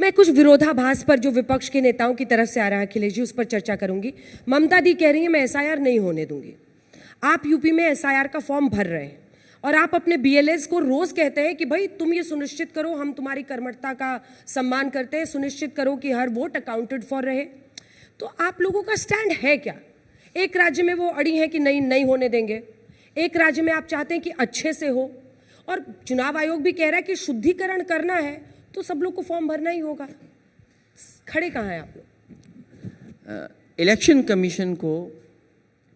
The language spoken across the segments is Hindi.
मैं कुछ विरोधाभास पर जो विपक्ष के नेताओं की तरफ से आ रहा है अखिलेश जी, उस पर चर्चा करूंगी। ममता दी कह रही है मैं एसआईआर नहीं होने दूंगी। आप यूपी में एसआईआर का फॉर्म भर रहे हैं और आप अपने बीएलएस को रोज कहते हैं कि भाई तुम ये सुनिश्चित करो, हम तुम्हारी कर्मठता का सम्मान करते हैं, सुनिश्चित करो कि हर वोट अकाउंटेड फॉर रहे। तो आप लोगों का स्टैंड है क्या? एक राज्य में वो अड़ी है कि नहीं होने देंगे, एक राज्य में आप चाहते हैं कि अच्छे से हो, और चुनाव आयोग भी कह रहा है कि शुद्धिकरण करना है तो सब लोग को फॉर्म भरना ही होगा। खड़े कहाँ हैं आप लोग? इलेक्शन कमीशन को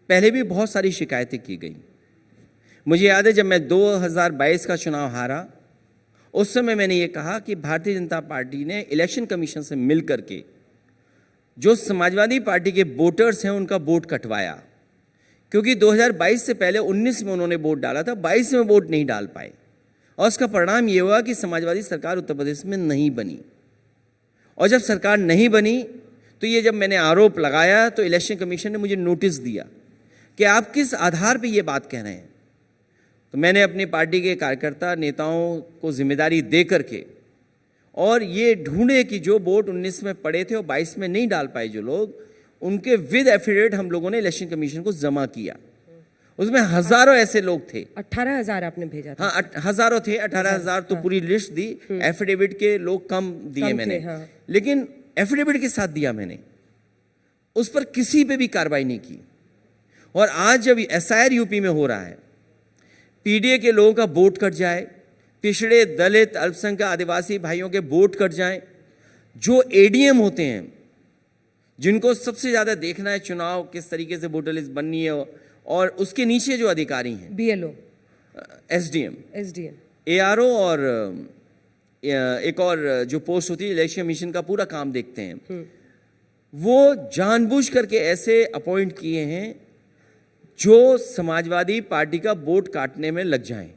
पहले भी बहुत सारी शिकायतें की गई। मुझे याद है जब मैं 2022 का चुनाव हारा, उस समय मैंने ये कहा कि भारतीय जनता पार्टी ने इलेक्शन कमीशन से मिल करके जो समाजवादी पार्टी के वोटर्स हैं उनका वोट कटवाया, क्योंकि 2022 से पहले 19 में उन्होंने वोट डाला था, 22 में वोट नहीं डाल पाए, और उसका परिणाम ये हुआ कि समाजवादी सरकार उत्तर प्रदेश में नहीं बनी। और जब सरकार नहीं बनी तो ये जब मैंने आरोप लगाया तो इलेक्शन कमीशन ने मुझे नोटिस दिया कि आप किस आधार पर ये बात कह रहे हैं। तो मैंने अपनी पार्टी के कार्यकर्ता नेताओं को जिम्मेदारी दे करके और ये ढूंढे कि जो वोट 19 में पड़े थे और 22 में नहीं डाल पाए जो लोग, उनके विद एफिडेविट हम लोगों ने इलेक्शन कमीशन को जमा किया। उसमें हजारों ऐसे लोग थे। 18,000 आपने भेजा था? हाँ, हजारों थे, 18,000 तो पूरी लिस्ट दी। एफिडेविट के लोग कम दिए मैंने, लेकिन एफिडेविट के साथ दिया मैंने, उस पर किसी पे भी कार्रवाई नहीं की। और आज जब एसआईआर यूपी में हो रहा है, पीडीए के लोगों का वोट कट जाए, पिछड़े दलित अल्पसंख्यक आदिवासी भाइयों के वोट कट जाएं, जो एडीएम होते हैं जिनको सबसे ज्यादा देखना है चुनाव किस तरीके से वोटर लिस्ट बननी है, और उसके नीचे जो अधिकारी हैं बीएलओ, एसडीएम, एआरओ और एक और जो पोस्ट होती है इलेक्शन कमीशन का पूरा काम देखते हैं, वो जानबूझ करके ऐसे अपॉइंट किए हैं जो समाजवादी पार्टी का वोट काटने में लग जाएं।